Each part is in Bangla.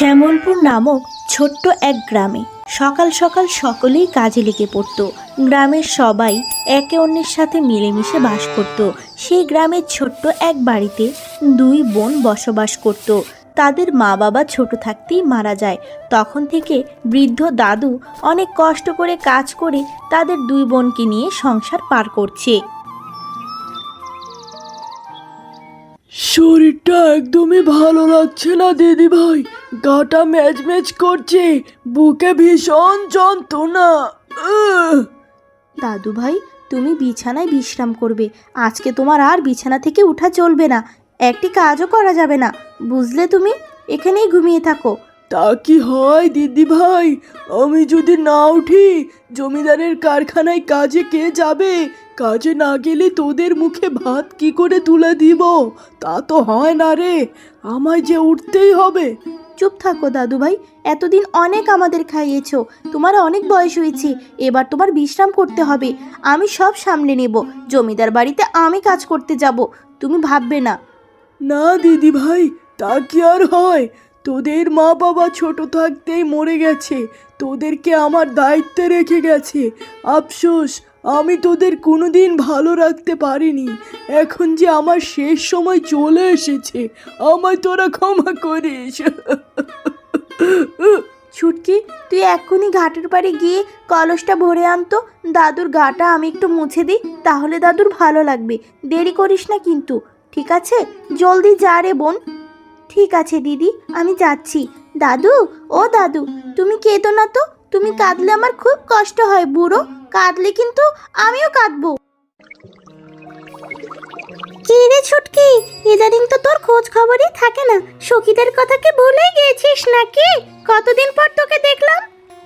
শ্যামলপুর নামক ছোট্ট এক গ্রামে সকাল সকাল সকলেই কাজে লেগে পড়তো। গ্রামের সবাই একে অন্যের সাথে মিলেমিশে বাস করত। সেই গ্রামের ছোট্ট এক বাড়িতে দুই বোন বসবাস করত। তাদের মা বাবা ছোট থাকতেই মারা যায়। তখন থেকে বৃদ্ধ দাদু অনেক কষ্ট করে কাজ করে তাদের দুই বোনকে নিয়ে সংসার পার করছে। শরীরটা একদমই ভালো লাগছে না দিদি ভাই, গাটা ম্যাজম্যাজ করছে, বুকে ভীষণ যন্ত্রণা। দাদু ভাই, তুমি বিছানায় বিশ্রাম করবে। আজকে তোমার আর বিছানা থেকে উঠা চলবে না, একটি কাজও করা যাবে না, বুঝলে? তুমি এখানেই ঘুমিয়ে থাকো। তা কি হয় দিদি ভাই, আমি যদি না উঠি জমিদারের কারখানায় কাজে কে যাবে? কাজে না গেলে তোদের মুখে ভাত কি করে তুলে দিব? তা তো হয় না রে, আমায় যে উঠতেই হবে। চুপ থাকো দাদু ভাই, এতদিন অনেক আমাদের খাইয়েছো, তোমার অনেক বয়স হয়েছে, এবার তোমার বিশ্রাম করতে হবে। আমি সব সামলে নেব, জমিদার বাড়িতে আমি কাজ করতে যাব, তুমি ভাববে না। না দিদি ভাই, তা কি আর হয়? তোদের মা বাবা ছোট থাকতেই মরে গেছে, তোদেরকে আমার দায়িত্বে রেখে গেছে। আফসোস, আমি তোদের কোনোদিন ভালো রাখতে পারিনি। এখন যে আমার শেষ সময় চলে এসেছে, আমায় তোরা ক্ষমা করিস। ছুটকি, তুই এক্ষুনি ঘাটের পাড়ে গিয়ে কলসটা ভরে আনতো। দাদুর গাটা আমি একটু মুছে দিই, তাহলে দাদুর ভালো লাগবে। দেরি করিস না কিন্তু, ঠিক আছে? জলদি যা রে বোন। ঠিক আছে দিদি, আমি যাচ্ছি। দাদু, ও দাদু, তুমি কেঁদো না তো, তুমি কাঁদলে আমার খুব কষ্ট হয় বুড়ো, কাঁদলে কিন্তু আমিও কাঁদবো। কি রে ছুটকি, ইদানিং তো তোর খোঁজ খবরই থাকে না, সখীদের কথা কি ভুলে গিয়েছিস নাকি? কতদিন পর তোকে দেখলাম।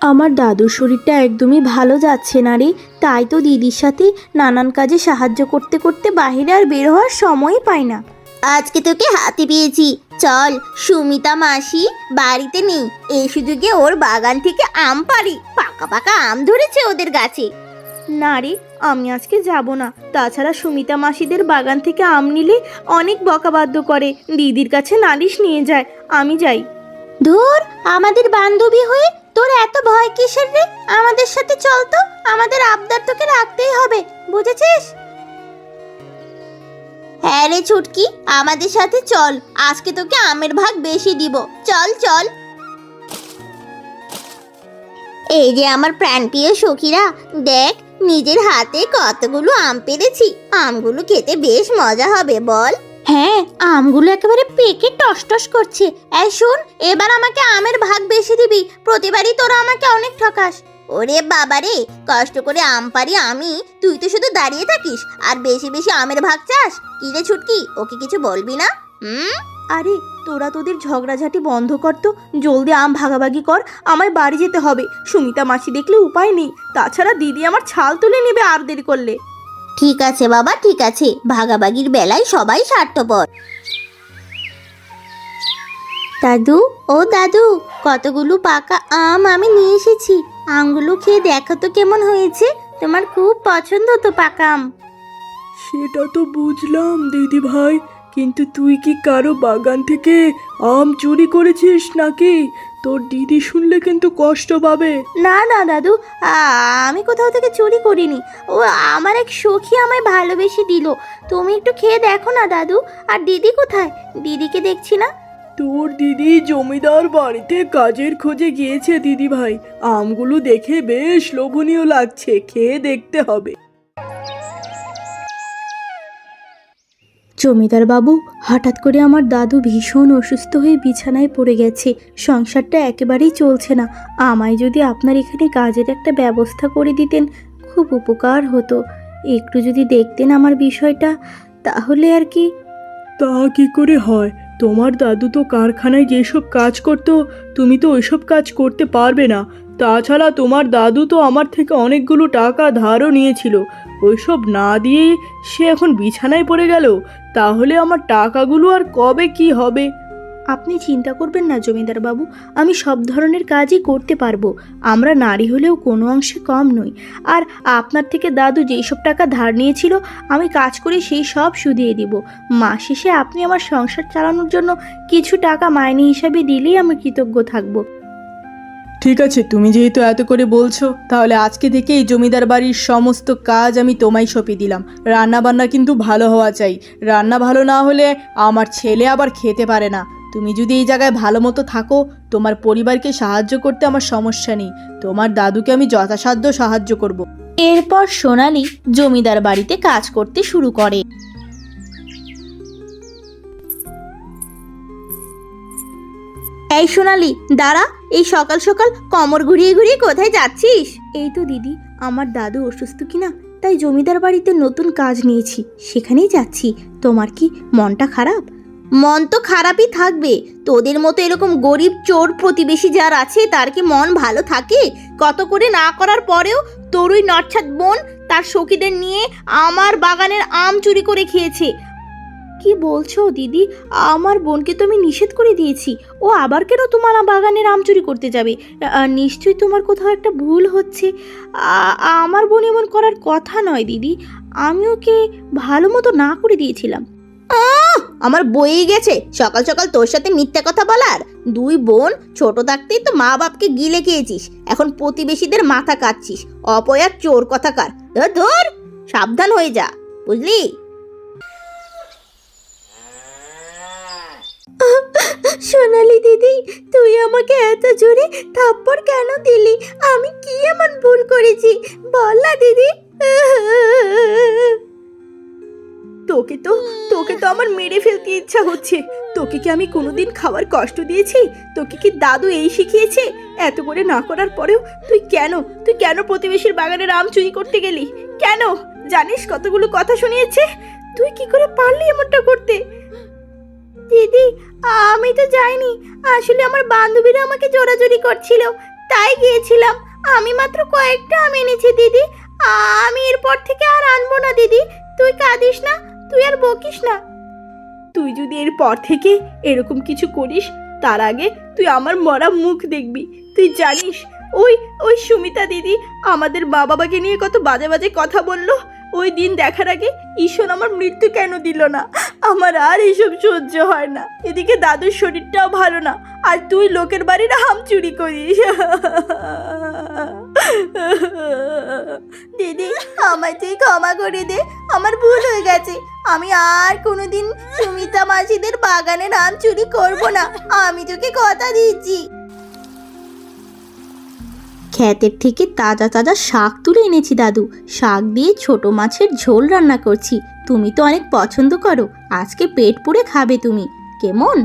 আমার দাদুর শরীরটা একদমই ভালো যাচ্ছে না রে, তাই তো দিদির সাথে নানান কাজে সাহায্য করতে করতে বাইরে আর বের হওয়ার সময়ই পাই না। আজকে তোকে হাতে পেয়েছি, চল। সুমিতা মাসি বাড়িতে নেই, এই সুযোগে ওর বাগান থেকে আম পারি, পাকা পাকা আম ধরেছে ওদের গাছে। না রে, আমি আজকে যাব না। তাছাড়া সুমিতা মাসিদের বাগান থেকে আম নিলে অনেক বকাবাদ্য করে, দিদির কাছে নালিশ নিয়ে যায়। আমি যাই। ধুর, আমাদের বান্ধবী হয়ে তোর এত ভয় কিসের রে? আমাদের সাথে চল তো, আমাদের আবদার তোকে রাখতেই হবে, বুঝেছিস? হ্যাঁ রে ছুটকি, আমাদের সাথে চল, আজকে তোকে আমের ভাগ বেশি দিব, চল চল। এই যে আমার প্রাণপ্রিয় সখীরা, দেখ নিজের হাতে কতগুলো আম পেড়েছি, আমগুলো খেতে বেশ মজা হবে বল? হ্যাঁ, আমগুলো একেবারে পেকে টস টস করছে। এই শোন, এবার আমাকে আমের ভাগ বেশি দিবি, প্রতিবারই তোরা আমাকে অনেক ঠকাস। ওরে বাবারে, কষ্ট করে আম পারি আমি, তুই তো শুধু দাঁড়িয়ে থাকিস আর বেশি বেশি আমের ভাগ চাস। কি রে ছুটকি, ওকে কিছু বলবি না? আরে তোরা তোদের ঝগড়াঝাটি বন্ধ কর তো, জলদি আম ভাগাভাগি কর, আমায় বাড়ি যেতে হবে। সুমিতা মাসি দেখলে উপায় নেই, তাছাড়া দিদি আমার ছাল তুলে নেবে আর দেরি করলে। ঠিক আছে বাবা, ঠিক আছে, ভাগাভাগির বেলায় সবাই স্বার্থপর। দাদু, ও দাদু, কতগুলো পাকা আম আমি নিয়ে এসেছি, আমগুলো খেয়ে দেখো তো কেমন হয়েছে। তোমার খুব পছন্দ তো পাকা আম। সেটা তো বুঝলাম দিদি ভাই, কিন্তু তুই কি কারো বাগান থেকে আম চুরি করেছিস নাকি? তোর দিদি শুনলে কিন্তু কষ্ট পাবে। না না দাদু, আমি কোথাও থেকে চুরি করিনি, ও আমার এক সখী আমায় ভালোবেসে দিল। তুমি একটু খেয়ে দেখো না দাদু। আর দিদি কোথায়? দিদিকে দেখছি না। তোর দিদি জমিদার বাড়িতে কাজের খোঁজে গিয়েছে দিদি ভাই, আমগুলো দেখে বেশ লোভনীয় লাগছে, খেয়ে দেখতে হবে। জমিদার বাবু, হঠাৎ করে আমার দাদু ভীষণ অসুস্থ হয়ে বিছানায় পড়ে গেছে, সংসারটা একেবারেই চলছে না। আমায় যদি আপনার এখানে কাজের একটা ব্যবস্থা করে দিতেন, খুব উপকার হতো। একটু যদি দেখতেন আমার বিষয়টা, তাহলে আর কি। তা কি করে হয়? তোমার দাদু তো কারখানায় যেসব কাজ করতো, তুমি তো ওইসব কাজ করতে পারবে না। তাছাড়া তোমার দাদু তো আমার থেকে অনেকগুলো টাকা ধারও নিয়েছিল, ওইসব না দিয়েই সে এখন বিছানায় পড়ে গেল। তাহলে আমার টাকাগুলো আর কবে কি হবে? আপনি চিন্তা করবেন না জমিদার বাবু, আমি সব ধরনের কাজই করতে পারবো। আমরা নারী হলেও কোনো অংশে কম নই। আর আপনার থেকে দাদু যেই সব টাকা ধার নিয়েছিল, আমি কাজ করে সেই সব শুধিয়ে দিব। মাস শেষে আপনি আমার সংসার চালানোর জন্য কিছু টাকা মাইনে হিসাবে দিলেই আমি কৃতজ্ঞ থাকবো। ঠিক আছে, তুমি যেহেতু এত করে বলছো, তাহলে আজকে থেকে এই জমিদার বাড়ির সমস্ত কাজ আমি তোমায় সঁপে দিলাম। রান্না বান্না কিন্তু ভালো হওয়া চাই। রান্না ভালো না হলে আমার ছেলে আবার খেতে পারে না। তুমি যদি এই জায়গায় ভালো মতো থাকো, তোমার পরিবারকে সাহায্য করতে আমার সমস্যা নেই। তোমার দাদুকে আমি যথাসাধ্য সাহায্য করব। এরপর সোনালি জমিদার বাড়িতে কাজ করতে শুরু করে। এই সোনালি, দাঁড়া, এই সকাল সকাল কোমর ঘুরিয়ে ঘুরিয়ে কোথায় যাচ্ছিস? এই তো দিদি, আমার দাদু অসুস্থ কিনা, তাই জমিদার বাড়িতে নতুন কাজ নিয়েছি, সেখানেই যাচ্ছি। তোমার কি মনটা খারাপ? মন তো খারাপই থাকবে। তোদের মতো এরকম গরিব চোর প্রতিবেশী যার আছে, তার কি মন ভালো থাকে? কত করে না করার পরেও তোর ওই নটছাদ বোন তার সখীদের নিয়ে আমার বাগানের আম চুরি করে খেয়েছে। কি বলছো দিদি? আমার বোনকে তো আমি নিষেধ করে দিয়েছি। ও আবার কেন তোমার বাগানের আম চুরি করতে যাবে? নিশ্চয়ই তোমার কোথাও একটা ভুল হচ্ছে। আমার বোন এমন করার কথা নয় দিদি, আমি ওকে ভালো মতো না করে দিয়েছিলাম। আমার বইয়ে গেছে সকাল সকাল তোর সাথে মিথ্যা কথা বলার। দুই বোন ছোট থাকতেই তো মা বাপকে গিলে খেয়েছিস, এখন প্রতিবেশীদের মাথা কাটছিস। অপয়া চোর কথাকার। ধর, সাবধান হয়ে যা, বুঝলি? সোনালি দিদি, তুই আমাকে এত জোরে থাপ্পড় কেন দিলি? আমি কি এমন ভুল করেছি বল না দিদি। তোকে তো আমার মেরে ফেলতে ইচ্ছা হচ্ছে। তোকে কি আমি কোনোদিন খাওয়ার কষ্ট দিয়েছি? তোকে কি দাদু এই শিখিয়েছে? এত করে না করার পরেও তুই কেন প্রতিবেশীর বাগানের আম চুরি করতে গেলি? কেন? জানিস কতগুলো কথা শুনিয়েছে? তুই কি করে পারলি এমনটা করতে? দিদি, আমি তো যাইনি। আসলে আমার বান্ধবীরা আমাকে জোরাজুরি করছিল, তাই গিয়েছিলাম। আমি মাত্র কয়েকটা আম এনেছি দিদি। আমি এরপর থেকে আর আনবো না দিদি। তুই কাঁদিস না, তুই আর বকিস না। তুই যদি এরপর থেকে এরকম কিছু করিস, তার আগে তুই আমার মরা মুখ দেখবি। তুই জানিস ওই সুমিতা দিদি আমাদের মা বাবাকে নিয়ে কত বাজে বাজে কথা বললো। ওই দিন দেখার আগে ঈশ্বর আমার মৃত্যু কেন দিল না? আমার আর এইসব সহ্য হয় না। এদিকে দাদুর শরীরটাও ভালো না, আর তুই লোকের বাড়ির আম চুরি করিস। দিদি, আমায় তুই ক্ষমা করে দে। আমার ভুল হয়ে গেছে। আমি আর কোনোদিন সুমিতা মাসিদের বাগানের আম চুরি করব না। আমি তোকে কথা দিচ্ছি। ক্ষেতের থেকে তাজা তাজা শাক তুলে এনেছি দাদু। শাক দিয়ে ছোট মাছের ঝোল রান্না করছি। তুমি তো অনেক পছন্দ করো, আজকে পেট পুড়ে খাবে তুমি, কেমন?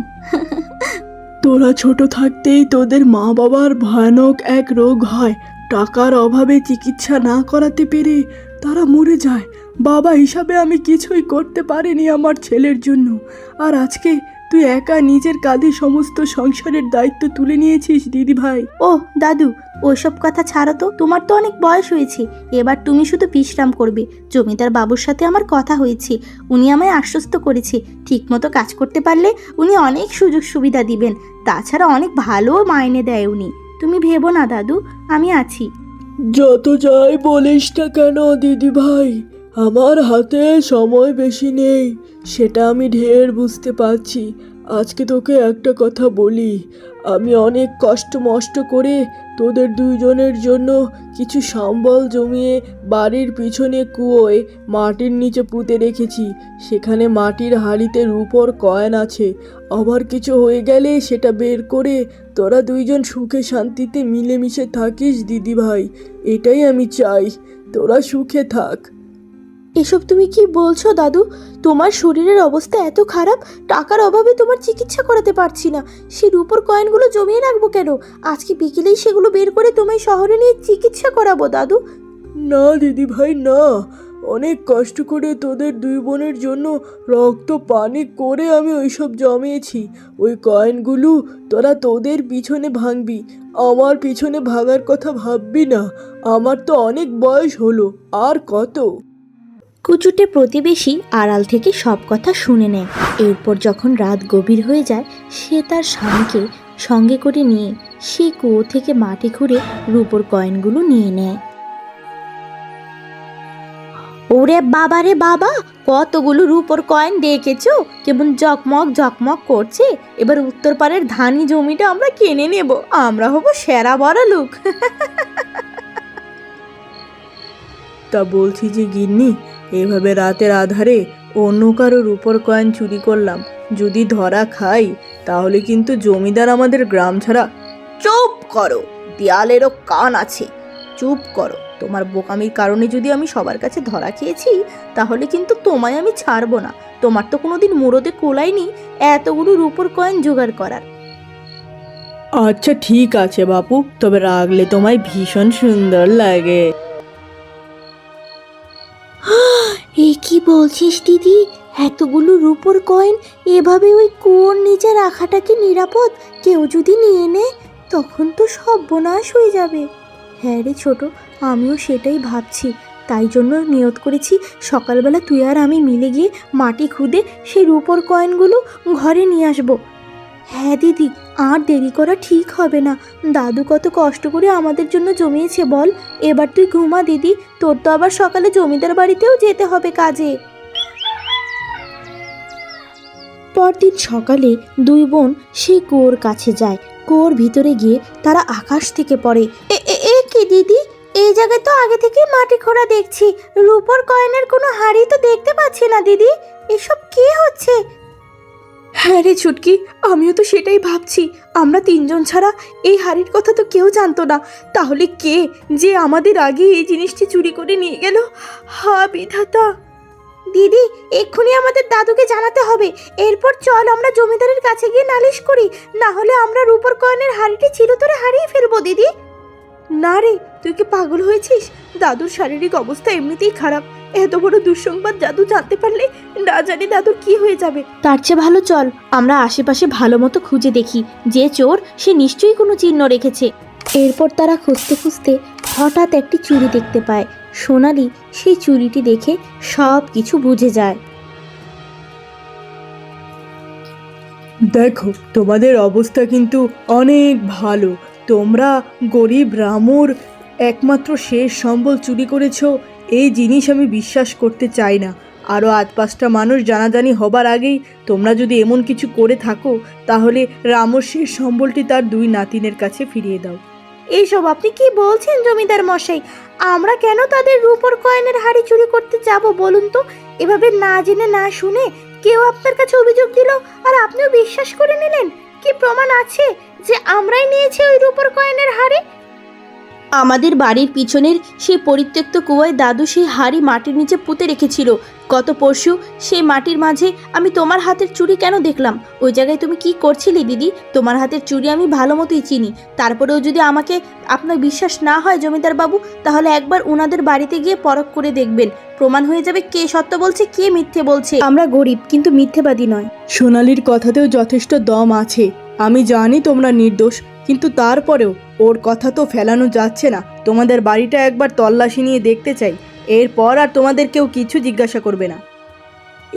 তোরা ছোট থাকতেই তোদের মা বাবার ভয়ানক এক রোগ হয়। টাকার অভাবে চিকিৎসা না করাতে পেরে তারা মরে যায়। বাবা হিসাবে আমি কিছুই করতে পারিনি আমার ছেলের জন্য। আর আজকে তুই একা নিজের কাঁধে সমস্ত সংসারের দায়িত্ব তুলে নিয়েছিস দিদি ভাই। ও দাদু, ওইসব কথা ছাড়ো তো। তোমার তো অনেক বয়স হয়েছে, এবার তুমি শুধু বিশ্রাম করবে। জমিদার বাবুর সাথে আমার কথা হয়েছে, উনি আমায় আশ্বস্ত করেছে ঠিকমতো কাজ করতে পারলে উনি অনেক সুযোগ সুবিধা দিবেন। তাছাড়া অনেক ভালো মাইনে দেয় উনি। তুমি ভেবো না দাদু, আমি আছি। যত যাই বলিস না কেন দিদি ভাই, আমার হাতে সময় বেশি নেই, সেটা আমি ঢের বুঝতে পারছি। আজকে তোকে একটা কথা বলি, আমি অনেক কষ্ট মষ্ট করে তোদের দুইজনের জন্য কিছু সম্বল জমিয়ে বাড়ির পিছনে কুয়োয় মাটির নিচে পুঁতে রেখেছি। সেখানে মাটির হাঁড়িতে রূপোর কয়েন আছে। আবার কিছু হয়ে গেলে সেটা বের করে তোরা দুইজন সুখে শান্তিতে মিলেমিশে থাকিস দিদি ভাই। এটাই আমি চাই, তোরা সুখে থাক। এসব তুমি কি বলছো দাদু? তোমার শরীরের অবস্থা এত খারাপ, টাকার অভাবে তোমার চিকিৎসা করাতে পারছি না। সেই রূপোর কয়েনগুলো জমিয়ে রাখবো কেন? আজকে বিকেলেই সেগুলো বের করে তোমায় শহরে নিয়ে চিকিৎসা করাবো দাদু। না দিদি ভাই না, অনেক কষ্ট করে তোদের দুই বোনের জন্য রক্ত পানি করে আমি ওইসব জমিয়েছি। ওই কয়েনগুলো তোরা তোদের পিছনে ভাঙবি, আমার পিছনে ভাঙার কথা ভাববি না। আমার তো অনেক বয়স হলো, আর কত। কুচুটে প্রতিবেশী আড়াল থেকে সব কথা শুনে নেয়। এরপর যখন রাত গভীর হয়ে যায়, সে তার স্বামীকে সঙ্গে করে নিয়ে সে কুয়ো থেকে মাটি খুঁড়ে রূপোর কয়েনগুলো নিয়ে নেয়। ওরে বাবা রে বাবা, কতগুলো রূপোর কয়েন দেখেছো? কেমন জকমক জকমক করছে। এবার উত্তর পাড়ের ধানি জমিটা আমরা কিনে নেব, আমরা হব সেরা বড় লোক। তা বলছি যে গিন্নি, এভাবে রাতের আধারে অন্য কারোর উপর কয়েন চুরি করলাম, যদি ধরা খাই তাহলে কিন্তু জমিদার আমাদের গ্রাম ছাড়া। চুপ করো, দেয়ালেরও কান আছে। চুপ করো, তোমার বোকামির কারণে যদি আমি সবার কাছে ধরা খেয়েছি, তাহলে কিন্তু তোমায় আমি ছাড়বো না। তোমার তো কোনোদিন মুরোদে কোলায়নি এতগুলো রূপোর কয়েন জোগাড় করার। আচ্ছা ঠিক আছে বাপু, তবে রাগলে তোমায় ভীষণ সুন্দর লাগে। এ কি বলছিস দিদি? এতগুলো রূপোর কয়েন এভাবে ওই কুয়োর নিচে রাখাটা কি নিরাপদ? কেউ যদি নিয়ে নেয় তখন তো সর্বনাশ হয়ে যাবে। হ্যাঁ রে ছোট, আমিও সেটাই ভাবছি। তাই জন্য নিয়ত করেছি সকালবেলা তুই আর আমি মিলে গিয়ে মাটি খুঁড়ে সেই রূপোর কয়েনগুলো ঘরে নিয়ে আসবো। হ্যাঁ দিদি, আর দেরি করা ঠিক হবে না। দাদু কত কষ্ট করে আমাদের জন্য জমিয়েছে বল। এবার তুই ঘুমা দিদি, তোর তো আবার সকালে জমিদার বাড়িতেও যেতে হবে কাজে। পরদিন সকালে দুই বোন সেই কুয়োর কাছে যায়। কুয়োর ভিতরে গিয়ে তারা আকাশ থেকে পড়ে। এ কি দিদি, এই জায়গায় তো আগে থেকেই মাটি খোঁড়া দেখছি, রূপোর কয়েনের কোনো হাড়ি তো দেখতে পাচ্ছি না দিদি। এসব কি হচ্ছে? হ্যাঁ রে ছুটকি, আমিও তো সেটাই ভাবছি। আমরা তিনজন ছাড়া এই হাড়ির কথা তো কেউ জানতো না। তাহলে কে যে আমাদের আগে এই জিনিসটি চুরি করে নিয়ে গেল? হা বিধাতা! দিদি, এক্ষুনি আমাদের দাদুকে জানাতে হবে। এরপর চল আমরা জমিদারের কাছে গিয়ে নালিশ করি, না হলে আমরা রূপোর কয়েনের হাড়িটি চিরতরে হারিয়ে ফেলবো দিদি। না রে, তুই কি পাগল হয়েছিস? দাদুর শারীরিক অবস্থা এমনিতেই খারাপ, এত বড় দুঃসংবাদ দাদু জানতে পারলে না জানি দাদুর কি হয়ে যাবে। তার চেয়ে ভালো চল আমরা আশেপাশে ভালো মতো খুঁজে দেখি, যে চোর সে নিশ্চয়ই কোনো চিহ্ন রেখেছে। এরপর তারা খুঁজতে খুঁজতে হঠাৎ একটি চুড়ি দেখতে পায়। সোনালি সেই চুড়িটি দেখে সব কিছু বুঝে যায়। দেখো, তোমাদের অবস্থা কিন্তু অনেক ভালো। তোমরা গরিব রামুর একমাত্র শেষ সম্বল চুরি করেছো, এই জিনিস আমি বিশ্বাস করতে চাই না। আরও 8-5টা মানুষ জানাজানি হবার আগেই তোমরা যদি এমন কিছু করে থাকো, তাহলে রামুর শেষ সম্বলটি তার 2 নাতিনের কাছে ফিরিয়ে দাও। এইসব আপনি কি বলছেন জমিদার মশাই? আমরা কেন তাদের রূপোর কয়েনের হাড়ি চুরি করতে যাব বলুন তো? এভাবে না জেনে না শুনে কেউ আপনার কাছে অভিযোগ দিল আর আপনিও বিশ্বাস করে নিলেন? কি প্রমাণ আছে যে আমরাই নিয়েছি ওই রূপোর কয়েনের হাড়ি? আমাদের বাড়ির পিছনের সেই পরিত্যক্ত কুয়োয় দাদু সেই হাড়ি মাটির নিচে পুঁতে রেখেছিল। গত পরশু সেই মাটির মাঝে আমি তোমার হাতের চুড়ি কেন দেখলাম? ওই জায়গায় তুমি কি করছিলে দিদি? তোমার হাতের চুড়ি আমি ভালো মতোই চিনি। তারপরেও যদি আমাকে আপনার বিশ্বাস না হয় জমিদার বাবু, তাহলে একবার ওনাদের বাড়িতে গিয়ে পরখ করে দেখবেন। প্রমাণ হয়ে যাবে কে সত্য বলছে কে মিথ্যে বলছে। আমরা গরিব কিন্তু মিথ্যেবাদী নয়। সোনালির কথাতেও যথেষ্ট দম আছে। আমি জানি তোমরা নির্দোষ, কিন্তু তারপরেও ওর কথা তো ফেলানো যাচ্ছে না। তোমাদের বাড়িটা একবার তল্লাশি নিয়ে দেখতে চাই, এরপর আর তোমাদের কেউ কিছু জিজ্ঞাসা করবে না।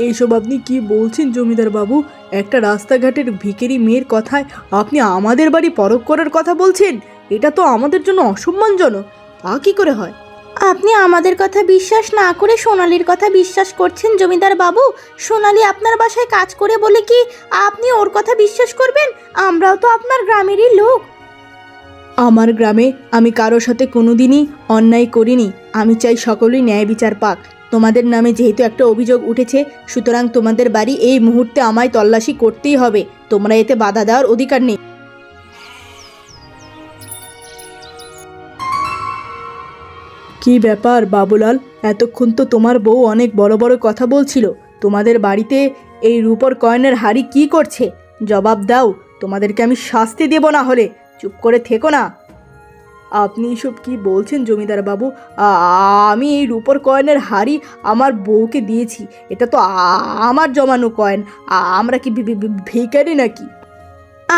এইসব আপনি কি বলছেন জমিদার বাবু? একটা রাস্তাঘাটের ভিখারি মেয়ের কথায় আপনি আমাদের বাড়ি পরখ করার কথা বলছেন? এটা তো আমাদের জন্য অসম্মানজনক। তা কি করে হয়? আপনি আমাদের কথা বিশ্বাস না করে সোনালির কথা বিশ্বাস করছেন জমিদার বাবু। সোনালি আপনার বাসায় কাজ করে বলে কি আপনি ওর কথা বিশ্বাস করবেন? আমরাও তো আপনার গ্রামেরই লোক। আমার গ্রামে আমি কারো সাথে কোনোদিনই অন্যায় করিনি। আমি চাই সকলেই ন্যায় বিচার পাক। তোমাদের নামে যেহেতু একটা অভিযোগ উঠেছে, সুতরাং তোমাদের বাড়ি এই মুহূর্তে আমায় তল্লাশি করতেই হবে। তোমরা এতে বাধা দেওয়ার অধিকার নেই। কি ব্যাপার বাবুলাল, এতক্ষণ তো তোমার বউ অনেক বড় বড় কথা বলছিল। তোমাদের বাড়িতে এই রূপোর কয়েনের হাড়ি কি করছে? জবাব দাও, তোমাদেরকে আমি শাস্তি দেব, না হলে চুপ করে থেকো না। আপনি এসব কি বলছেন জমিদার বাবু? আমি এই রূপোর কয়েনের হাড়ি আমার বউকে দিয়েছি। এটা তো আমার জমানো কয়েন। আমরা কি ভিখারি নাকি?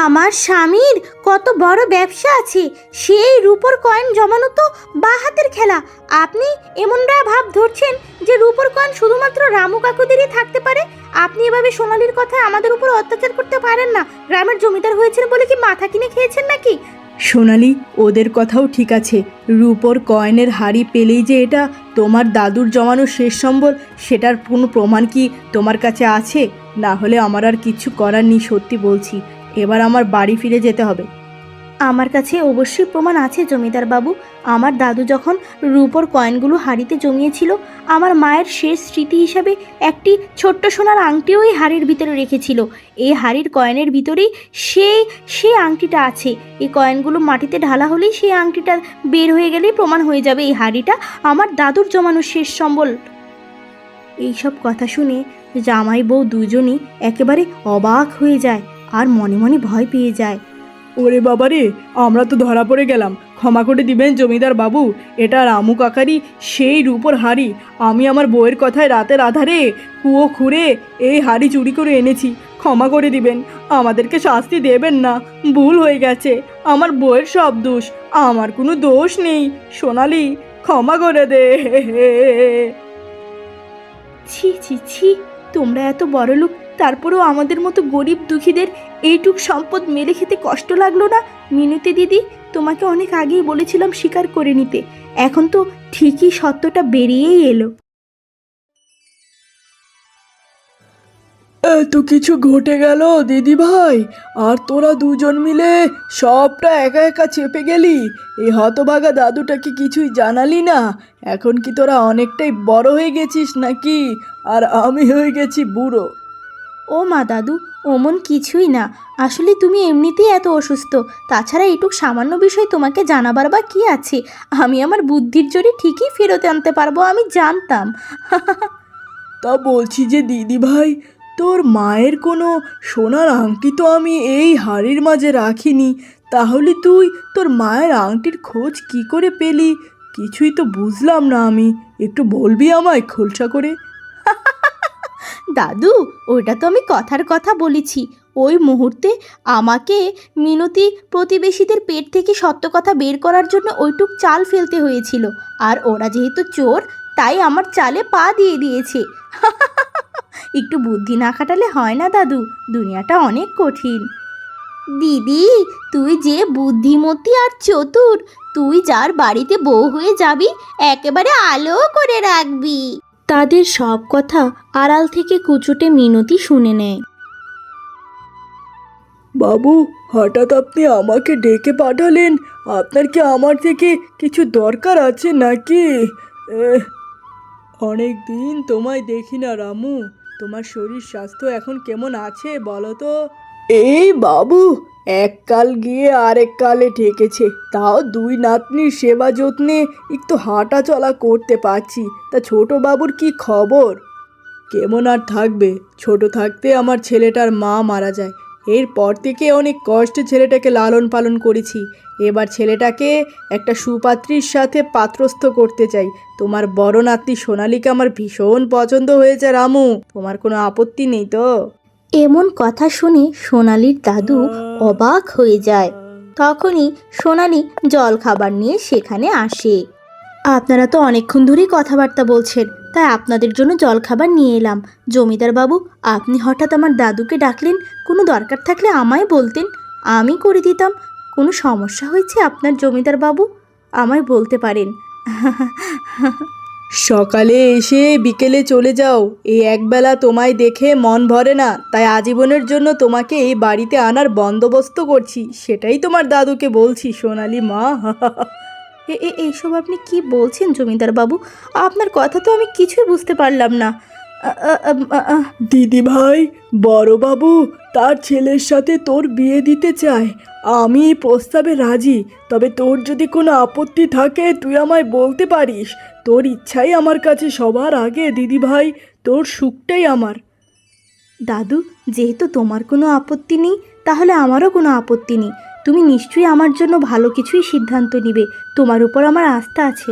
আমার স্বামীর কত বড় ব্যবসা আছে, সেই রূপোর কয়েন জমানো তো বাঁ হাতের খেলা। আপনি এমনটা ভাব ধরছেন যে রূপোর কয়েন শুধুমাত্র রামু কাকুদেরই থাকতে পারে। আপনি এভাবে সোনালির কথায় আমাদের উপর অত্যাচার করতে পারেন না। গ্রামের জমিদার হয়েছেন বলে কি মাথা কিনে খেয়েছেন নাকি? সোনালি, ওদের কথাও ঠিক আছে। রূপোর কয়েনের হাড়ি পেলেই যে এটা তোমার দাদুর জমানো শেষ সম্বল, সেটার কোনো প্রমাণ কি তোমার কাছে আছে? না হলে আমার আর কিচ্ছু করার নেই, সত্যি বলছি। এবার আমার বাড়ি ফিরে যেতে হবে। আমার কাছে অবশ্যই প্রমাণ আছে জমিদার বাবু। আমার দাদু যখন রূপোর কয়েনগুলো হাঁড়িতে জমিয়েছিল, আমার মায়ের শেষ স্মৃতি হিসাবে একটি ছোট্ট সোনার আংটিও এই হাঁড়ির ভিতরে রেখেছিল। এই হাঁড়ির কয়েনের ভিতরেই সেই আংটিটা আছে। এই কয়েনগুলো মাটিতে ঢালা হলেই সেই আংটিটা বের হয়ে গেলেই প্রমাণ হয়ে যাবে এই হাঁড়িটা আমার দাদুর জমানো শেষ সম্বল। এইসব কথা শুনে জামাই বউ দুজনই একেবারে অবাক হয়ে যায় আর মনে মনে ভয় পেয়ে যায়। ওরে বাবা রে, আমরা তো ধরা পড়ে গেলাম। ক্ষমা করে দিবেন জমিদার বাবু, এটা রামু কাকারই সেই রূপোর হাড়ি। আমি আমার বউয়ের কথায় রাতের আধারে কুয়ো খুঁড়ে এই হাড়ি চুরি করে এনেছি। ক্ষমা করে দিবেন, আমাদেরকে শাস্তি দেবেন না। ভুল হয়ে গেছে, আমার বউয়ের সব দোষ, আমার কোনো দোষ নেই। সোনালি, ক্ষমা করে দে। ছি ছি ছি, তোমরা এত বড়লোক, তারপরেও আমাদের মতো গরিব দুঃখীদের এইটুক সম্পদ মেরে খেতে কষ্ট লাগলো না? মিনতি দিদি, তোমাকে অনেক আগেই বলেছিলাম স্বীকার করে নিতে। এখন তো ঠিকই সত্যটা বেরিয়েই এলো। এত কিছু ঘটে গেল দিদি ভাই, আর তোরা দুজন মিলে সবটা একা একা চেপে গেলি। এই হতভাগা দাদুটাকে কিছুই জানালি না। এখন কি তোরা অনেকটাই বড় হয়ে গেছিস নাকি? আর আমি হয়ে গেছি বুড়ো। ও মা দাদু, ওমন কিছুই না। আসলে তুমি এমনিতেই এত অসুস্থ, তাছাড়া এইটুক সামান্য বিষয় তোমাকে জানাবার বা কি আছে? আমি আমার বুদ্ধির জোরে ঠিকই ফেরত আনতে পারবো, আমি জানতাম। তা বলছি যে দিদি ভাই, তোর মায়ের কোনো সোনার আংটি তো আমি এই হাড়ির মাঝে রাখিনি। তাহলে তুই তোর মায়ের আংটির খোঁজ কি করে পেলি? কিছুই তো বুঝলাম না আমি। একটু বলবি আমায় খোলসা করে? দাদু, ওইটা তো আমি কথার কথা বলেছি। ওই মুহূর্তে আমাকে মিনতি প্রতিবেশীদের পেট থেকে সত্য কথা বের করার জন্য ওইটুক চাল ফেলতে হয়েছিল। আর ওরা যেহেতু চোর, তাই আমার চালে পা দিয়ে দিয়েছে। একটু বুদ্ধি না খাটালে হয় না দাদু, দুনিয়াটা অনেক কঠিন। দিদি, তুই যে বুদ্ধিমতী আর চতুর, তুই যার বাড়িতে বউ হয়ে যাবি একেবারে আলো করে রাখবি। তাদের সব কথা আড়াল থেকে কুচুটে মিনতি শুনে নেয়। বাবু, হঠাৎ আপনি আমাকে ডেকে পাঠালেন। আপনার কি আমার থেকে কিছু দরকার আছে নাকি? অনেক দিন তোমায় দেখি না রামু। তোমার শরীর স্বাস্থ্য এখন কেমন আছে বলো তো? এই বাবু, এক কাল গিয়ে আরেক কালে ঠেকেছে। তাও দুই নাতনির সেবা যত্নে একটু হাঁটা চলা করতে পারছি। তা ছোট বাবুর কি খবর? কেমন আর থাকবে, ছোট থাকতে আমার ছেলেটার মা মারা যায়। এরপর থেকে অনেক কষ্টে ছেলেটাকে লালন পালন করেছি। এবার ছেলেটাকে একটা সুপাত্রীর সাথে পাত্রস্থ করতে চাই। তোমার বড় নাতনি সোনালীকে আমার ভীষণ পছন্দ হয়েছে রামু, তোমার কোনো আপত্তি নেই তো? এমন কথা শুনে সোনালির দাদু অবাক হয়ে যায়। তখনই সোনালি জল খাবার নিয়ে সেখানে আসে। আপনারা তো অনেকক্ষণ ধরেই কথাবার্তা বলছেন, তাই আপনাদের জন্য জল খাবার নিয়ে এলাম। জমিদার বাবু, আপনি হঠাৎ আমার দাদুকে ডাকলেন, কোনো দরকার থাকলে আমায় বলতেন, আমি করে দিতাম। কোনো সমস্যা হয়েছে আপনার জমিদার বাবু? আমায় বলতে পারেন। সকালে এসে বিকেলে চলে যাও, এই একবেলা তোমায় দেখে মন ভরে না। তাই আজীবনের জন্য তোমাকে এই বাড়িতে আনার বন্দোবস্ত করছি, সেটাই তোমার দাদুকে বলছি সোনালি মা। এইসব আপনি কি বলছেন জমিদার বাবু? আপনার কথা তো আমি কিছুই বুঝতে পারলাম না। দিদি ভাই, বড় বাবু তার ছেলের সাথে তোর বিয়ে দিতে চায়। আমি এই প্রস্তাবে রাজি, তবে তোর যদি কোনো আপত্তি থাকে তুই আমায় বলতে পারিস। তোর ইচ্ছাই আমার কাছে সবার আগে দিদি ভাই, তোর সুখটাই আমার। দাদু, যেহেতু তোমার কোনো আপত্তি নেই, তাহলে আমারও কোনো আপত্তি নেই। তুমি নিশ্চয়ই আমার জন্য ভালো কিছুই সিদ্ধান্ত নিবে, তোমার উপর আমার আস্থা আছে।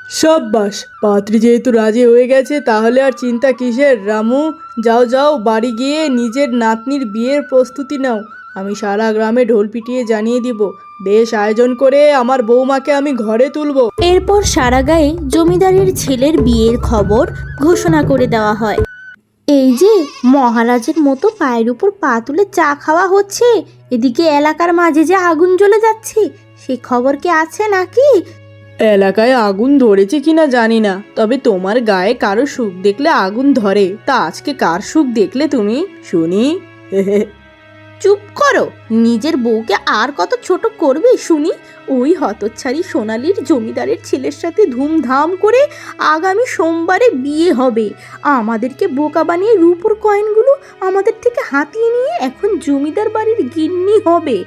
সাব্বাস, পাত্রী যেহেতু রাজি হয়ে গেছে তাহলে আর চিন্তা কিসের রামু? যাও যাও, বাড়ি গিয়ে নিজের নাতনির বিয়ের প্রস্তুতি নাও। আমি সারা গ্রামে ঢোল পিটিয়ে জানিয়ে দিব, বেশ আয়োজন করে আমার বৌমাকে আমি ঘরে তুলবো। এরপর সারা গায়ে জমিদারের ছেলের বিয়ের খবর ঘোষণা করে দেওয়া হয়। এই যে মহারাজের মতো পায়ের উপর পা তুলে চা খাওয়া হচ্ছে, এদিকে এলাকার মাঝে যে আগুন জ্বলে যাচ্ছে, সেই খবর কি আছে নাকি? এলাকায় আগুন ধরেছে কিনা জানি না, তবে তোমার গায়ে কারো সুখ দেখলে আগুন ধরে। তা আজকে কার সুখ দেখলে তুমি শুনি? চুপ করো, নিজের বউকে আর কত ছোট করবে শুনি। ওই হতচ্ছাড়ি সোনালির জমিদারের ছেলের সাথে ধুমধাম করে আগামী সোমবারে বিয়ে হবে। আমাদেরকে বোকা বানিয়ে রূপোর কয়েনগুলো আমাদের থেকে হাতিয়ে নিয়ে এখন জমিদার বাড়ির গিন্নি হবে।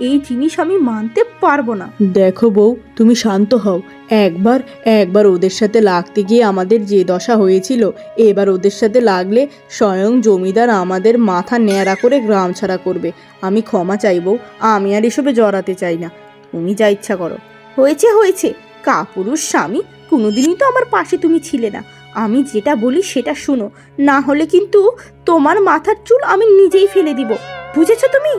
এই জিনিস আমি মানতে পারবো না। দেখো বউ, তুমি শান্ত হও। একবার ওদের সাথে লাগতে গিয়ে আমাদের যে দশা হয়েছিল, এবার ওদের সাথে লাগলে স্বয়ং জমিদার আমাদের মাথা ন্যাড়া করে গ্রাম ছাড়া করবে। আমি ক্ষমা চাইবো, আমি আর এসবে জড়াতে চাই না। তুমি যা ইচ্ছা করো। হয়েছে, কাপুরুষ স্বামী, কোনোদিনই তো আমার পাশে তুমি ছিলে না। আমি যেটা বলি সেটা শুনো, না হলে কিন্তু তোমার মাথার চুল আমি নিজেই ফেলে দিব, বুঝেছো তুমি?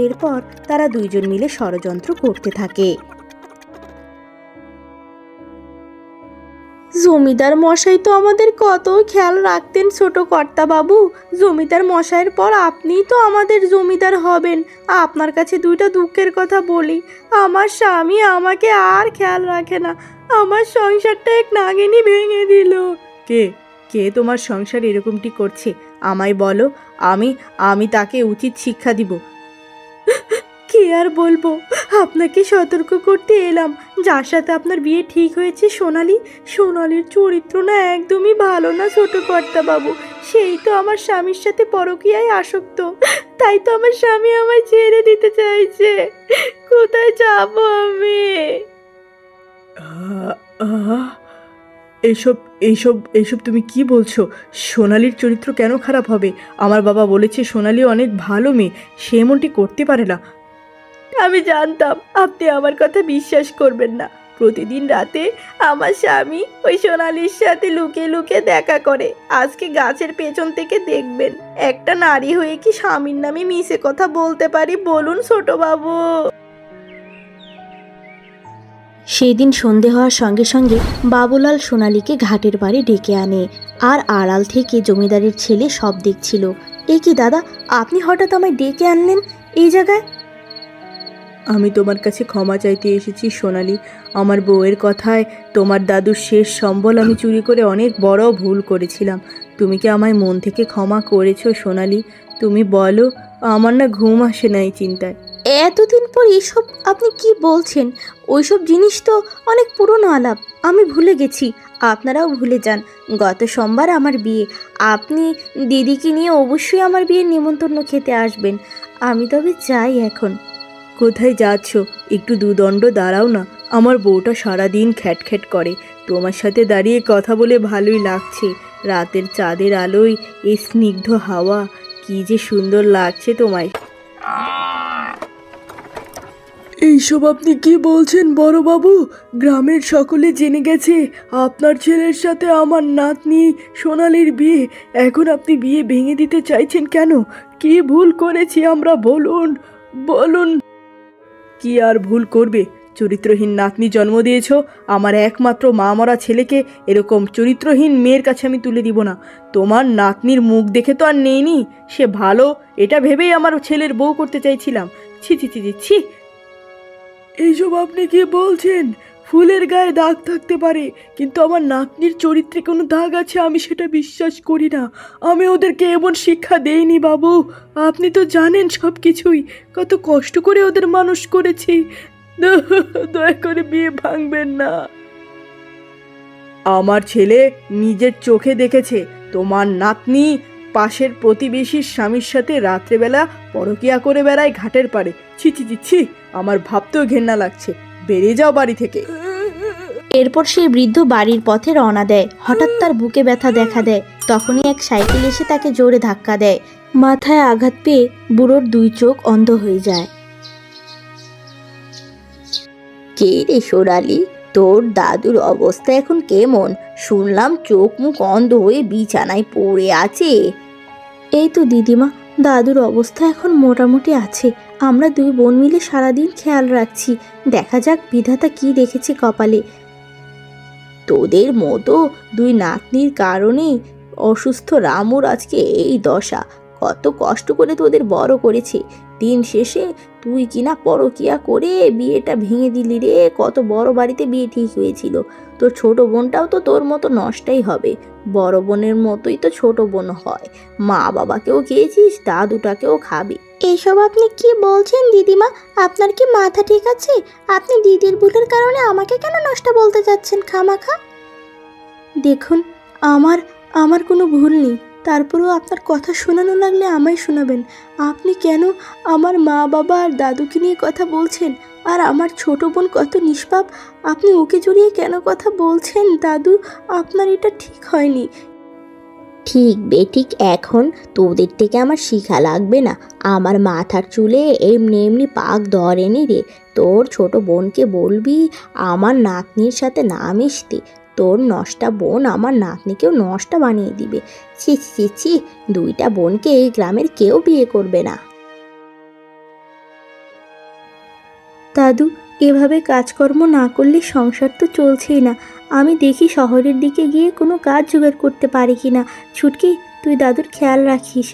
এরপর তারা দুইজন মিলে ষড়যন্ত্র করতে থাকে। জমিদার মশাই তো আমাদের কত খেয়াল রাখতেন ছোট কর্তা বাবু। জমিদার মশাইয়ের পর আপনিই তো আমাদের জমিদার হবেন। আপনার কাছে দুইটা দুঃখের কথা বলি, আমার স্বামী আমাকে আর খেয়াল রাখে না। আমার সংসারটা এক নাগিনী ভেঙে দিল। কে কে তোমার সংসার এরকমটি করছে আমায় বলো, আমি তাকে উচিত শিক্ষা দিব। কি আর বলবো, আপনাকে সতর্ক করতে এলাম। যার সাথে আপনার বিয়ে ঠিক হয়েছে সোনালির চরিত্র না একদমই ভালো না ছোট কর্তা বাবু। সেই তো আমার স্বামীর সাথে পরকীয়ায় আসক্ত, তাই তো আমার স্বামী আমায় ছেড়ে দিতে চাইছে। কোথায় যাবো আমি? এইসব এইসব এইসব তুমি কি বলছো? সোনালির চরিত্র কেন খারাপ হবে? আমার বাবা বলেছে সোনালি অনেক ভালো মেয়ে, সে এমনটি করতে পারে না। আমি জানতাম আপনি আমার কথা বিশ্বাস করবেন না। প্রতিদিন রাতে আমার স্বামী ওই সোনালির সাথে লুকিয়ে লুকিয়ে দেখা করে। আজকে গাছের পেছন থেকে দেখবেন। একটা নারী হয়ে কি স্বামীর নামে মিছে কথা বলতে পারি বলুন ছোট বাবু? সেই দিন সন্ধে হওয়ার সঙ্গে সঙ্গে বাবুলাল সোনালীকে ঘাটের বাড়ি ডেকে আনে, আর আড়াল থেকে জমিদারের ছেলে সব দেখছিল। এ কি দাদা, আপনি হঠাৎ আমায় ডেকে আনলেন এই জায়গায়? আমি তোমার কাছে ক্ষমা চাইতে এসেছি সোনালি। আমার বউয়ের কথায় তোমার দাদুর শেষ সম্বল আমি চুরি করে অনেক বড় ভুল করেছিলাম। তুমি কি আমায় মন থেকে ক্ষমা করেছো সোনালি? তুমি বলো, আমার না ঘুম আসে না এই চিন্তায়। এতদিন পর এসব আপনি কি বলছেন? ওইসব জিনিস তো অনেক পুরনো আলাপ, আমি ভুলে গেছি। আপনারাও ভুলে যান। গত সোমবার আমার বিয়ে, আপনি দিদিকে নিয়ে অবশ্যই আমার বিয়ের নিমন্ত্রণ খেতে আসবেন। আমি তবে যাই এখন। কোথায় যাচ্ছ? একটু দুদণ্ড দাঁড়াও না। আমার বউটা সারাদিন খ্যাটখ্যাট করে, তোমার সাথে দাঁড়িয়ে কথা বলে ভালোই লাগছে। রাতের চাঁদের আলোয় এই স্নিগ্ধ হাওয়া, কি যে সুন্দর লাগছে তোমায়। এইসব আপনি কি বলছেন বড়বাবু? গ্রামের সকলে জেনে গেছে আপনার ছেলের সাথে আমার নাতনি সোনালির বিয়ে। এখন আপনি বিয়ে ভেঙে দিতে চাইছেন কেন? কি ভুল করেছি আমরা বলুন বলুন। কি আর ভুল করবে? চরিত্রহীন নাতনি জন্ম দিয়েছ। আমার একমাত্র মা মরা ছেলেকে এরকম চরিত্রহীন মেয়ের কাছে আমি তুলে দিব না। তোমার নাতনির মুখ দেখে তো আর নেইনি সে ভালো, এটা ভেবেই আমার ছেলের বউ করতে চাইছিলাম। ছি ছি ছি ছি ছি। এইসব আপনি কি বলছেন? ফুলের গায়ে দাগ থাকতে পারে, কিন্তু আমার নাতনির চরিত্রে কোনো দাগ আছে আমি সেটা বিশ্বাস করি না। আমি ওদেরকে এমন শিক্ষা দেইনি বাবু। আপনি তো জানেন সব কিছুই, কত কষ্ট করে ওদের মানুষ করেছি। দয়া করে বিয়ে ভাঙবেন না। আমার ছেলে নিজের চোখে দেখেছে তোমার নাতনি পাশের প্রতিবেশীর স্বামীর সাথে রাত্রেবেলা পরকিয়া করে বেড়ায় ঘাটের পাড়ে। ছি ছি ছি ছি, আমার ভাবতেও ঘেন্না লাগছে। বেরিয়ে যাও বাড়ি থেকে। এরপর সেই বৃদ্ধ বাড়ির পথে রওনা দেয়। হঠাৎ তার বুকে ব্যথা দেখা দেয়। তখনই এক সাইকেল এসে তাকে জোরে ধাক্কা দেয়। মাথায় আঘাত পেয়ে বুড়োর দুই চোখ অন্ধ হয়ে যায়। কে রে সোনালি, তোর দাদুর অবস্থা এখন কেমন? শুনলাম চোখ মুখ অন্ধ হয়ে বিছানায় পড়ে আছে। এই তো দিদিমা, দাদুর অবস্থা এখন মোটামুটি আছে। আমরা দুই বোন মিলে সারাদিন খেয়াল রাখছি। দেখা যাক বিধাতা কি দেখেছে কপালে। তোদের মতো দুই নাতনির কারণে অসুস্থ রামুর আজকে এই দশা। কত কষ্ট করে তোদের বড় করেছে, দিন শেষে তুই কিনা পরকিয়া করে বিয়েটা ভেঙে দিলি রে। কত বড় বাড়িতে বিয়ে ঠিক হয়েছিল। তোর ছোট বোনটাও তো তোর মতো নষ্টাই হবে, বড় বোনের মতোই তো ছোট বোন হয়। মা বাবাকেও খেয়েছিস, দাদুটাকেও খাবি। এইসব আপনি কি বলছেন দিদিমা? আপনার কি মাথা ঠিক আছে? আপনি দিদির ভুলের কারণে আমাকে কেন নষ্ট বলতে যাচ্ছেন খামাখা? দেখুন, আমার আমার কোনো ভুল নেই, তারপরেও আপনার কথা শোনানো লাগলে আমায় শোনাবেন। আপনি কেন আমার মা বাবা আর দাদুকে নিয়ে কথা বলছেন? আর আমার ছোট বোন কত নিষ্পাপ, আপনি ওকে জড়িয়ে কেন কথা বলছেন? দাদু, আপনার এটা ঠিক হয়নি। ঠিক বেঠিক এখন তোদের থেকে আমার শিখা লাগবে না। আমার মাথার চুলে এমনি এমনি পাক ধরেনি রে। তোর ছোট বোনকে বলবি আমার নাতনির সাথে না মিশতে। তোর নষ্টা বোন আমার নাতনিকেও নষ্টা বানিয়ে দিবে। ছি ছি ছি, দুইটা বোনকে এই গ্রামের কেউ বিয়ে করবে না। দাদু, এভাবে কাজকর্ম না করলে সংসার তো চলছেই না। আমি দেখি শহরের দিকে গিয়ে কোনো কাজ জোগাড় করতে পারি কি না। ছুটকি, তুই দাদুর খেয়াল রাখিস।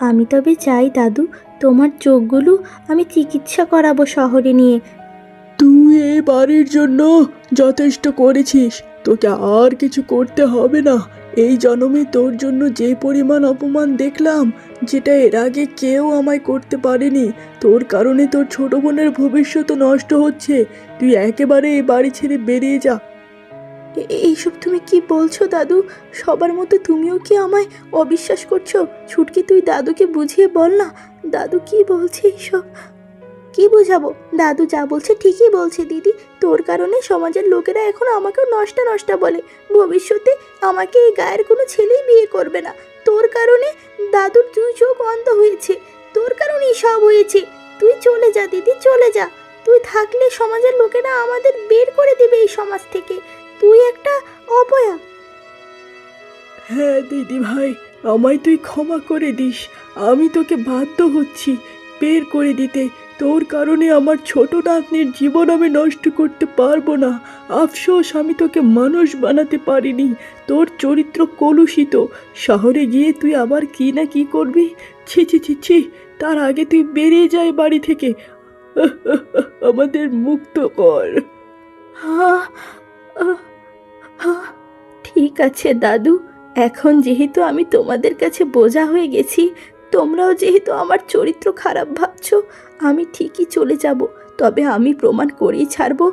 আমি তবে চাই দাদু, তোমার চোখগুলো আমি চিকিৎসা করাবো শহরে নিয়ে। তুই এই বাড়ির জন্য যথেষ্ট করেছিস, তোকে আর কিছু করতে হবে না। এই জন্মে তোর জন্য যে পরিমাণ অপমান দেখলাম, যেটা এর আগে কেউ আমায় করতে পারেনি। তোর কারণে তোর ছোট বোনের ভবিষ্যৎ নষ্ট হচ্ছে। তুই একেবারে এই বাড়ি ছেড়ে বেরিয়ে যা। এইসব তুমি কি বলছো দাদু? সবার মতো তুমিও কি আমায় অবিশ্বাস করছো? ছুটকি, তুই দাদুকে বুঝিয়ে বল না। দাদু কি বলছে এইসব? কি বোঝাবো? দাদু যা বলছে ঠিকই বলছে দিদি। তোর কারণে সমাজের লোকেরা এখন আমাকেও নষ্টা নষ্টা বলে। ভবিষ্যতে আমাকে এই গায়ের কোনো ছেলেই বিয়ে করবে না। তোর কারণে দাদুর দুই চোখ অন্ধ হয়েছে। তোর কারণেই সব হয়েছে। তুই চলে যা দিদি, চলে যা। তুই থাকলে সমাজের লোকেরা আমাদের বের করে দেবে এই সমাজ থেকে। তুই একটা অপয়া। হ্যাঁ দিদি ভাই, আমায় তুই ক্ষমা করে দিস। আমি তোকে বাধ্য হচ্ছি বের করে দিতে। তোর কারণে আমার ছোট নাতনির জীবন আমি নষ্ট করতে পারবো না। আফসোস আমি তোকে মানুষ বানাতে পারিনি। তোর চরিত্র কলুষিত। শহরে গিয়ে তুই আবার কি না কি করবি। ছি ছি ছি ছি, তার আগে তুই বেরিয়ে যায় বাড়ি থেকে। আমাদের মুক্ত কর। হ্যাঁ, ঠিক আছে দাদু, এখন যেহেতু আমি তোমাদের কাছে বোঝা হয়ে গেছি, তোমরাও যেহেতু আমার চরিত্র খারাপ ভাবছো, আমি ঠিকই চলে যাব। তবে আমি প্রমাণ করেই ছাড়বো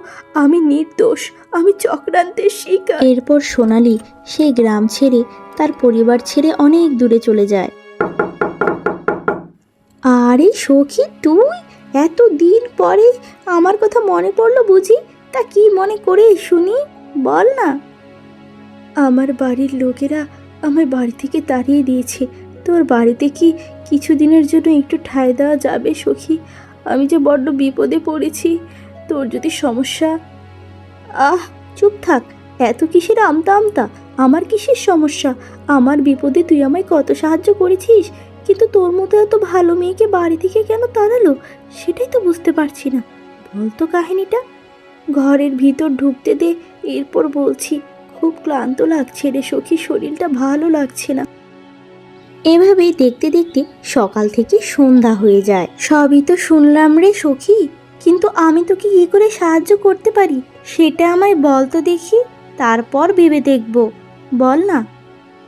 আমি নির্দোষ, আমি চক্রান্তের শিকার। এরপর সোনালি সেই গ্রাম ছেড়ে, তার পরিবার ছেড়ে অনেক দূরে চলে যায়। আরে সখী, তুই এত দিন পরে আমার কথা মনে পড়লো বুঝি? তা কি মনে করে শুনি, বল না। আমার বাড়ির লোকেরা আমায় বাড়ি থেকে তাড়িয়ে দিয়েছে। তোর বাড়িতে কি কিছুদিনের জন্য একটু ঠাঁই দেওয়া যাবে সখী? আমি যে বড্ড বিপদে পড়েছি। তোর যদি সমস্যা... আহ, চুপ থাক। এত কিসের আমতা আমতা? আমার কিসের সমস্যা? আমার বিপদে তুই আমায় কত সাহায্য করেছিস, কিন্তু তোর মতো এত ভালো মেয়েকে বাড়ি থেকে কেন তাড়ালো সেটাই তো বুঝতে পারছি না। বলতো কাহিনীটা। ঘরের ভিতর ঢুকতে দে, এরপর বলছি। খুব ক্লান্ত লাগছে রে সখী, শরীরটা ভালো লাগছে না। এভাবেই দেখতে দেখতে সকাল থেকে সন্ধ্যা হয়ে যায়। সবই তো শুনলাম রে সখী, কিন্তু আমি তোকে কি করে সাহায্য করতে পারি সেটা আমায় বল তো দেখি, তারপর ভেবে দেখব। বল না।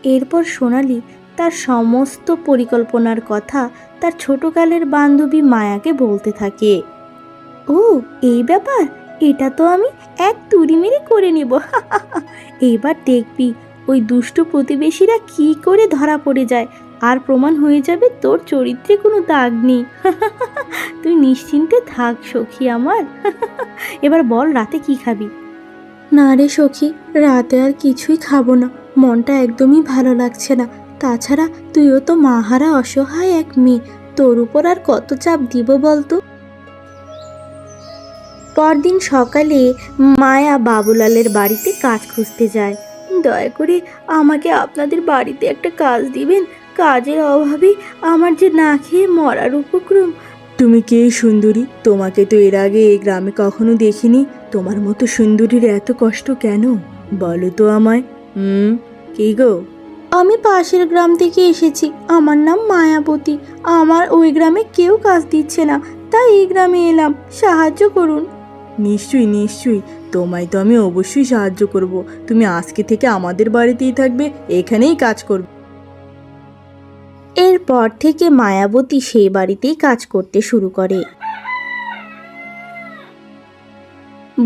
এরপর সোনালি তার সমস্ত পরিকল্পনার কথা তার ছোটকালের বান্ধবী মায়াকে বলতে থাকে। ও, এই ব্যাপার, এটা তো আমি এক তুড়ি মেরে করে নিব। এইবার দেখবি ওই দুষ্ট প্রতিবেশীরা কি করে ধরা পড়ে যায়, আর প্রমাণ হয়ে যাবে তোর চরিত্রে কোনো দাগ নেই। তুই নিশ্চিন্তে থাক সখী আমার। এবার বল, রাতে কি খাবি? না রে সখী, রাতে আর কিছুই খাবো না। মনটা একদমই ভালো লাগছে না। তাছাড়া তুইও তো মাহারা অসহায় এক মেয়ে, তোর উপর আর কত চাপ দিব বলতো। পরদিন সকালে মায়া বাবুলালের বাড়িতে কাজ খুঁজতে যায়। দয়া করে আমাকে আপনাদের বাড়িতে একটা কাজ দিবেন। কাজের অভাবে আমার যে না খেয়ে মরার উপক্রম। তুমি কে সুন্দরী? তোমাকে তো এর আগে এই গ্রামে কখনো দেখিনি। তোমার মতো সুন্দরীর এত কষ্ট কেন বলো তো আমায়। কি গো? আমি পাশের গ্রাম থেকে এসেছি, আমার নাম মায়াবতী। আমার ওই গ্রামে কেউ কাজ দিচ্ছে না, তাই এই গ্রামে এলাম, সাহায্য করুন। নিশ্চয়ই নিশ্চয়ই, তোমায় তো আমি অবশ্যই সাহায্য করব। তুমি আজকে থেকে আমাদের বাড়িতেই থাকবে, এখানেই কাজ করবে। এরপর থেকে মায়াবতী সেই বাড়িতেই কাজ করতে শুরু করে।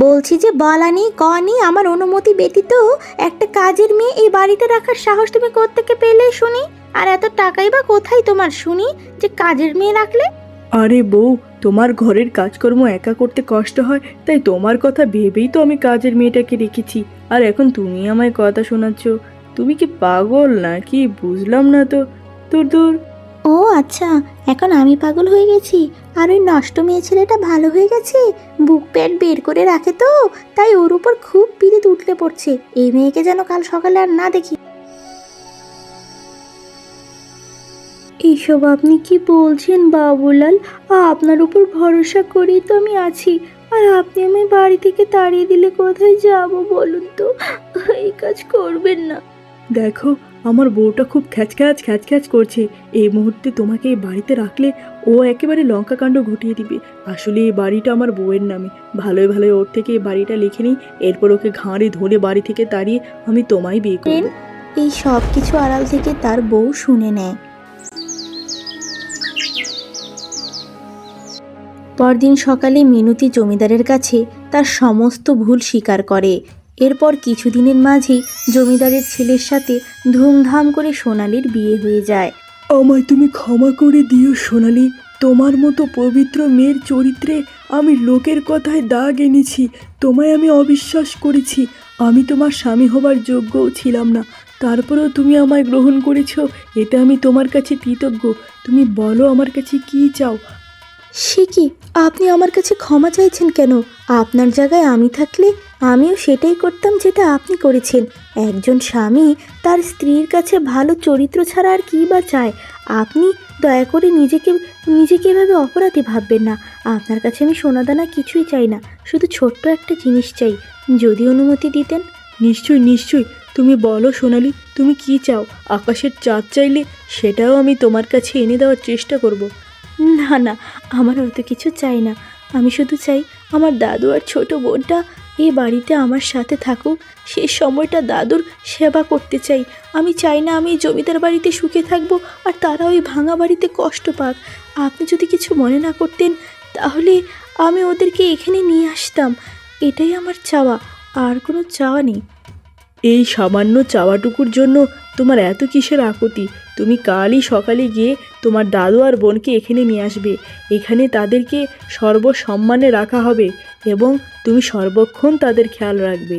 বলছি যে বলানি কনি আমার অনুমতি ব্যতীত একটা কাজের মেয়ে এই বাড়িতে রাখার সাহস তুমি কোত্থেকে পেলে শুনি? আর এত টাকাই বা কোথায় তোমার শুনি যে কাজের মেয়ে রাখলে? আরে বউ, তোমার ঘরের কাজকর্ম একা করতে কষ্ট হয়, তাই তোমার কথা ভেবেই তো আমি কাজের মেয়েটাকে রেখেছি। আর এখন তুমি আমায় কথা শোনাচ্ছ? তুমি কি পাগল নাকি? বুঝলাম না তো। দূর দূর। ও আচ্ছা, এখন আমি পাগল হয়ে গেছি আর ওই নষ্ট মেয়ে ছেলেটা ভালো হয়ে গেছে, বুক পেট বের করে রাখে তো, তাই ওর উপর খুব পিড়িত উঠলে পড়ছে। এই মেয়েকে যেন কাল সকালে আর না দেখি। এইসব আপনি কি বলছেন বাবুলাল? আপনার উপর ভরসা করেই তো আমি আছি, আর আপনি আমি বাড়ি থেকে তাড়িয়ে দিলে কোথায় যাব বলুন তো? এই কাজ করবেন না। দেখো, আমার বউটা খুব খ্যাচখ্যাচ খ্যাচখ্যাচ করছে। এই মুহূর্তে তোমাকে এই বাড়িতে রাখলে ও একেবারে লঙ্কা কাণ্ড ঘটিয়ে দিবে। আসলে এই বাড়িটা আমার বউয়ের নামে। ভালোই ভালোই ওর থেকে এই বাড়িটা লিখে নিই, এরপর ওকে ঘাড়ে ধরে বাড়ি থেকে তাড়িয়ে আমি তোমায় বিয়ে করব। এই সব কিছু আড়াল থেকে তার বউ শুনে নেয়। পরদিন সকালে মিনতি জমিদারের কাছে তার সমস্ত ভুল স্বীকার করে। এরপর কিছুদিনের মাঝেই জমিদারের ছেলের সাথে ধুমধাম করে সোনালির বিয়ে হয়ে যায়। আমায় তুমি ক্ষমা করে দিও সোনালি। তোমার মতো পবিত্র মেয়ের চরিত্রে আমি লোকের কথায় দাগ এনেছি। তোমায় আমি অবিশ্বাস করেছি। আমি তোমার স্বামী হবার যোগ্যও ছিলাম না, তারপরেও তুমি আমায় গ্রহণ করেছো। এটা আমি তোমার কাছে কৃতজ্ঞ। তুমি বলো আমার কাছে কি চাও? সে কি, আপনি আমার কাছে ক্ষমা চাইছেন কেন? আপনার জায়গায় আমি থাকলে আমিও সেটাই করতাম যেটা আপনি করেছেন। একজন স্বামী তার স্ত্রীর কাছে ভালো চরিত্র ছাড়া আর কী বা চায়? আপনি দয়া করে নিজেকে এভাবে অপরাধী ভাববেন না। আপনার কাছে আমি সোনাদানা কিছুই চাই না, শুধু ছোট্ট একটা জিনিস চাই, যদি অনুমতি দিতেন। নিশ্চয়ই নিশ্চয়ই, তুমি বলো সোনালি, তুমি কি চাও? আকাশের চাঁদ চাইলে সেটাও আমি তোমার কাছে এনে দেওয়ার চেষ্টা করব। না না, আমার অত কিছু চাই না। আমি শুধু চাই আমার দাদু আর ছোট বোনটা এই বাড়িতে আমার সাথে থাকুক। সেই সময়টা দাদুর সেবা করতে চাই। আমি চাই না আমি এই জমিদার বাড়িতে সুখে থাকবো আর তারা ওই ভাঙা বাড়িতে কষ্ট পাক। আপনি যদি কিছু মনে না করতেন তাহলে আমি ওদেরকে এখানে নিয়ে আসতাম। এটাই আমার চাওয়া, আর কোনো চাওয়া নেই। এই সামান্য চাওয়াটুকুর জন্য তোমার এত কিসের আকুতি? তুমি কালই সকালে গিয়ে তোমার দাদু আর বোনকে এখানে নিয়ে আসবে। এখানে তাদেরকে সর্বসম্মানে রাখা হবে এবং তুমি সর্বক্ষণ তাদের খেয়াল রাখবে।